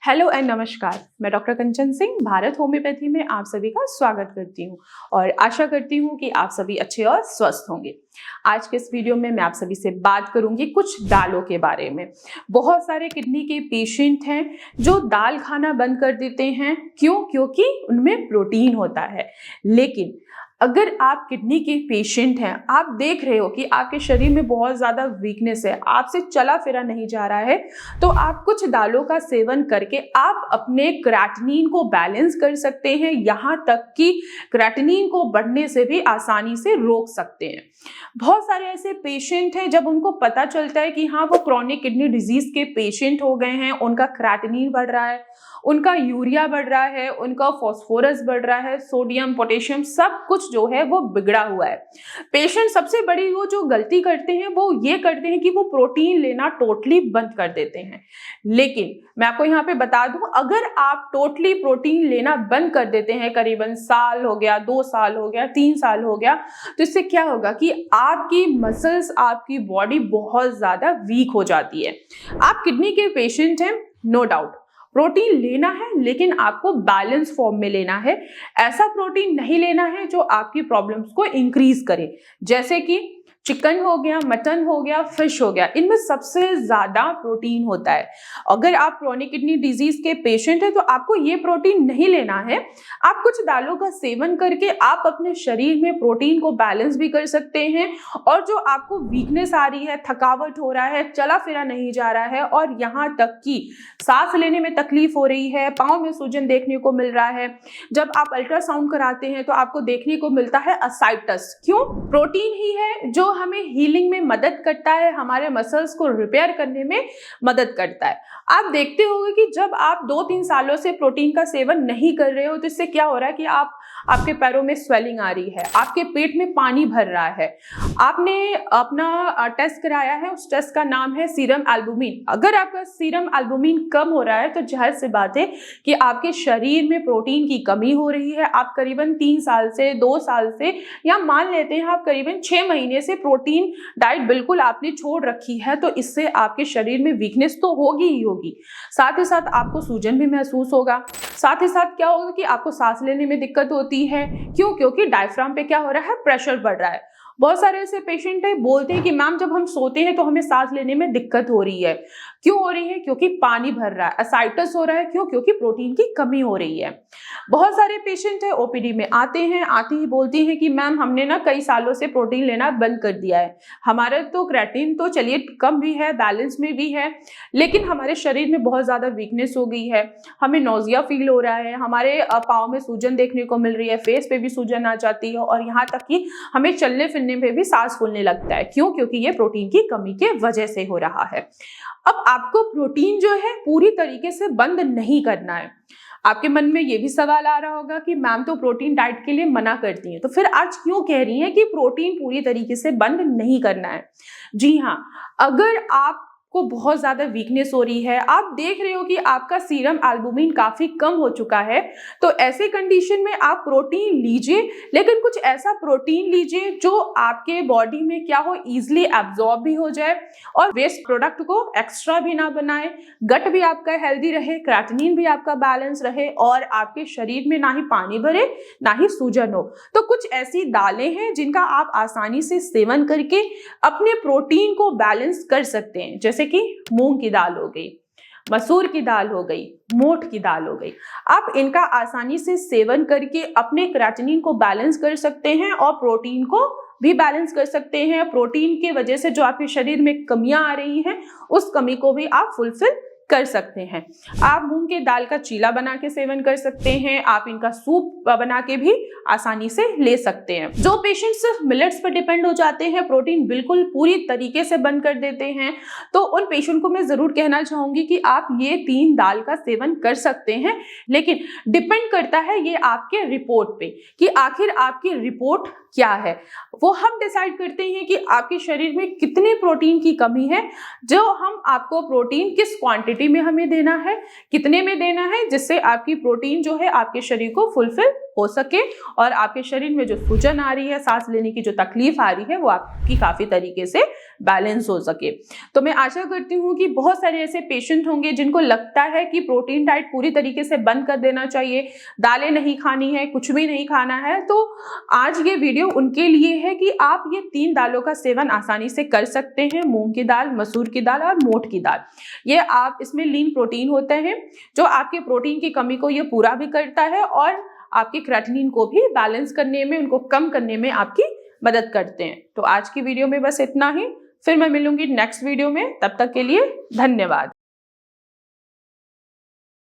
Hello and नमस्कार। मैं doctor कंचन Singh Bharat homeopathy में आप सभी का स्वागत करती हूँ और आशा करती हूँ कि आप सभी अच्छे और स्वस्थ होंगे। आज के इस वीडियो में मैं आप सभी से बात करूंगी कुछ दालों के बारे में। बहुत सारे किडनी के पेशेंट हैं जो दाल खाना बंद कर देते हैं। क्यों? क्योंकि उनमें प्रोटीन होता है। लेकिन अगर आप किडनी के पेशेंट हैं, आप देख रहे हो कि आपके शरीर में बहुत ज़्यादा वीकनेस है, आपसे चला फिरा नहीं जा रहा है, तो आप कुछ दालों का सेवन करके आप अपने क्रेटिनिन को बैलेंस कर सकते हैं। यहाँ तक कि क्रेटिनिन को बढ़ने से भी आसानी से रोक सकते हैं। बहुत सारे ऐसे पेशेंट हैं जब उनको पता चलता है कि हाँ वो क्रॉनिक किडनी डिजीज के पेशेंट हो गए हैं, उनका क्रेटिनिन बढ़ रहा है, उनका यूरिया बढ़ रहा है, उनका फास्फोरस बढ़ रहा है, सोडियम पोटेशियम सब कुछ जो है वो बिगड़ा हुआ है। पेशेंट सबसे बड़ी वो जो गलती करते हैं वो ये करते हैं कि वो प्रोटीन लेना टोटली बंद कर देते हैं। लेकिन मैं आपको यहाँ पे बता दूं, अगर आप टोटली प्रोटीन लेना बंद कर देते हैं, करीबन साल हो गया, 2 साल हो गया, 3 साल हो गया, तो इससे क्या होगा कि आपकी मसल्स, आपकी बॉडी बहुत ज्यादा वीक हो जाती है। आप किडनी के पेशेंट हैं, नो डाउट प्रोटीन लेना है, लेकिन आपको बैलेंस फॉर्म में लेना है। ऐसा प्रोटीन नहीं लेना है जो आपकी प्रॉब्लम्स को इंक्रीज करे, जैसे कि चिकन हो गया, मटन हो गया, फिश हो गया, इनमें सबसे ज्यादा प्रोटीन होता है। अगर आप क्रोनिक किडनी डिजीज के पेशेंट हैं तो आपको ये प्रोटीन नहीं लेना है। आप कुछ दालों का सेवन करके आप अपने शरीर में प्रोटीन को बैलेंस भी कर सकते हैं। और जो आपको वीकनेस आ रही है, थकावट हो रहा है, चला फिरा नहीं जा रहा है और यहाँ तक कि सांस लेने में तकलीफ हो रही है, पाँव में सूजन देखने को मिल रहा है, जब आप अल्ट्रासाउंड कराते हैं तो आपको देखने को मिलता है असाइटस। क्यों? प्रोटीन ही है जो हमें हीलिंग में मदद करता है, हमारे मसल्स को रिपेयर करने में मदद करता है। आप देखते होंगे कि जब आप 2-3 सालों से प्रोटीन का सेवन नहीं कर रहे हो तो इससे क्या हो रहा है कि आपके पैरों में स्वेलिंग आ रही है, आपके पेट में पानी भर रहा है। आपने अपना टेस्ट कराया है, उस टेस्ट का नाम है सीरम एल्बुमिन। अगर आपका सीरम एल्बुमिन कम हो रहा है तो जाहिर सी बात है कि आपके शरीर में प्रोटीन की कमी हो रही है। आप करीबन 3 साल से, 2 साल से, या मान लेते हैं आप करीबन 6 महीने से प्रोटीन डाइट बिल्कुल आपने छोड़ रखी है, तो इससे आपके शरीर में वीकनेस तो होगी ही होगी, साथ ही साथ आपको सूजन भी महसूस होगा। साथ ही साथ क्या होगा कि आपको सांस लेने में दिक्कत होती है। क्यों? क्योंकि डायफ्राम पे क्या हो रहा है, प्रेशर बढ़ रहा है। बहुत सारे ऐसे पेशेंट है बोलते हैं कि मैम जब हम सोते हैं तो हमें सांस लेने में दिक्कत हो रही है। क्यों हो रही है? क्योंकि पानी भर रहा है, असाइटस हो रहा है। क्यों? क्योंकि प्रोटीन की कमी हो रही है। बहुत सारे पेशेंट है ओपीडी में आते हैं, आते ही बोलती हैं कि मैम हमने ना कई सालों से प्रोटीन लेना बंद कर दिया है, हमारा तो क्रेटिन तो चलिए कम भी है, बैलेंस में भी है, लेकिन हमारे शरीर में बहुत ज्यादा वीकनेस हो गई है, हमें नोजिया फील हो रहा है, हमारे पाँव में सूजन देखने को मिल रही है, फेस पे भी सूजन आ जाती है और यहाँ तक कि हमें चलने फिरने में भी सांस फूलने लगता है। क्यों? क्योंकि ये प्रोटीन की कमी के वजह से हो रहा है। अब आपको प्रोटीन जो है पूरी तरीके से बंद नहीं करना है। आपके मन में ये भी सवाल आ रहा होगा कि मैम तो प्रोटीन डाइट के लिए मना करती हैं, तो फिर आज क्यों कह रही हैं कि प्रोटीन पूरी तरीके से बंद नहीं करना है? जी हाँ, अगर आप को बहुत ज्यादा वीकनेस हो रही है, आप देख रहे हो कि आपका सीरम एल्बुमिन काफी कम हो चुका है, तो ऐसे कंडीशन में आप प्रोटीन लीजिए, लेकिन कुछ ऐसा प्रोटीन लीजिए जो आपके बॉडी में क्या हो, इजिली एब्जॉर्ब भी हो जाए और वेस्ट प्रोडक्ट को एक्स्ट्रा भी ना बनाए, गट भी आपका हेल्दी रहे, क्रेटिनिन भी आपका बैलेंस रहे और आपके शरीर में ना ही पानी भरे ना ही सूजन हो। तो कुछ ऐसी दालें हैं जिनका आप आसानी से सेवन करके अपने प्रोटीन को बैलेंस कर सकते हैं, जैसे कि मूंग की दाल हो गई, मसूर की दाल हो गई, मोठ की दाल हो गई। आप इनका आसानी से सेवन करके अपने क्रेटिनिन को बैलेंस कर सकते हैं और प्रोटीन को भी बैलेंस कर सकते हैं। प्रोटीन की वजह से जो आपके शरीर में कमियां आ रही हैं, उस कमी को भी आप फुलफिल कर सकते हैं। आप मूंग के दाल का चीला बना के सेवन कर सकते हैं, आप इनका सूप बना के भी आसानी से ले सकते हैं। जो पेशेंट सिर्फ मिलेट्स पर डिपेंड हो जाते हैं, प्रोटीन बिल्कुल पूरी तरीके से बंद कर देते हैं, तो उन पेशेंट को मैं जरूर कहना चाहूंगी कि आप ये 3 दाल का सेवन कर सकते हैं, लेकिन डिपेंड करता है ये आपके रिपोर्ट पे कि आखिर आपकी रिपोर्ट क्या है। वो हम डिसाइड करते हैं कि आपके शरीर में कितने प्रोटीन की कमी है, जो हम आपको प्रोटीन किस क्वांटिटी में हमें देना है, कितने में देना है, जिससे आपकी प्रोटीन जो है आपके शरीर को फुलफिल हो सके और आपके शरीर में जो सूजन आ रही है, सांस लेने की जो तकलीफ आ रही है, वो आपकी काफी तरीके से बैलेंस हो सके। तो मैं आशा करती हूँ कि बहुत सारे ऐसे पेशेंट होंगे जिनको लगता है कि प्रोटीन डाइट पूरी तरीके से बंद कर देना चाहिए, दालें नहीं खानी है, कुछ भी नहीं खाना है। तो आज ये वीडियो उनके लिए है कि आप ये 3 दालों का सेवन आसानी से कर सकते हैं, मूंग की दाल, मसूर की दाल और मोठ की दाल। ये आप इसमें लीन प्रोटीन होते हैं जो आपके प्रोटीन की कमी को ये पूरा भी करता है और आपके क्रेटिनिन को भी बैलेंस करने में, उनको कम करने में आपकी मदद करते हैं। तो आज की वीडियो में बस इतना ही, फिर मैं मिलूंगी नेक्स्ट वीडियो में। तब तक के लिए धन्यवाद।